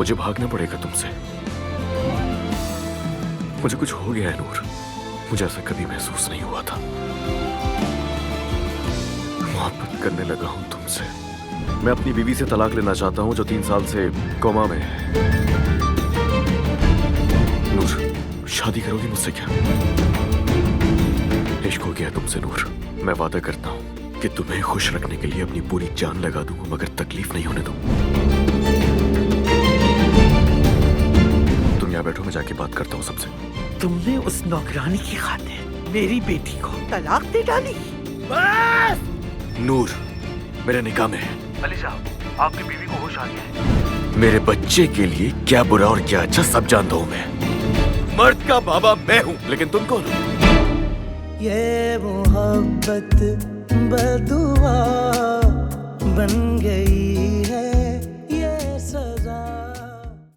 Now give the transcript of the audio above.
मुझे भागना पड़ेगा तुमसे। मुझे कुछ हो गया है नूर, मुझे ऐसा कभी महसूस नहीं हुआ था। मोहब्बत करने लगा हूं तुमसे। मैं अपनी बीवी से तलाक लेना चाहता हूं जो 3 साल से कोमा में है। नूर, शादी करोगी मुझसे क्या? इश्क हो गया तुमसे नूर। मैं वादा करता हूं कि तुम्हें खुश रखने के लिए अपनी पूरी जान लगा दूंगा, मगर तकलीफ नहीं होने दूंगा। तुम यहाँ बैठो, मैं जाके बात करता हूँ सबसे। तुमने उस नौकरानी की खातिर मेरी बेटी को तलाक दे डाली? बस! नूर, मेरे निकाह में है। अली साहब, आपकी बीवी को होश आ गया है। मेरे बच्चे के लिए क्या बुरा और क्या अच्छा सब जानता हूँ मैं। मर्द का बाबा मैं हूँ, लेकिन तुम कौन हो? ये मोहब्बत बदुआ बन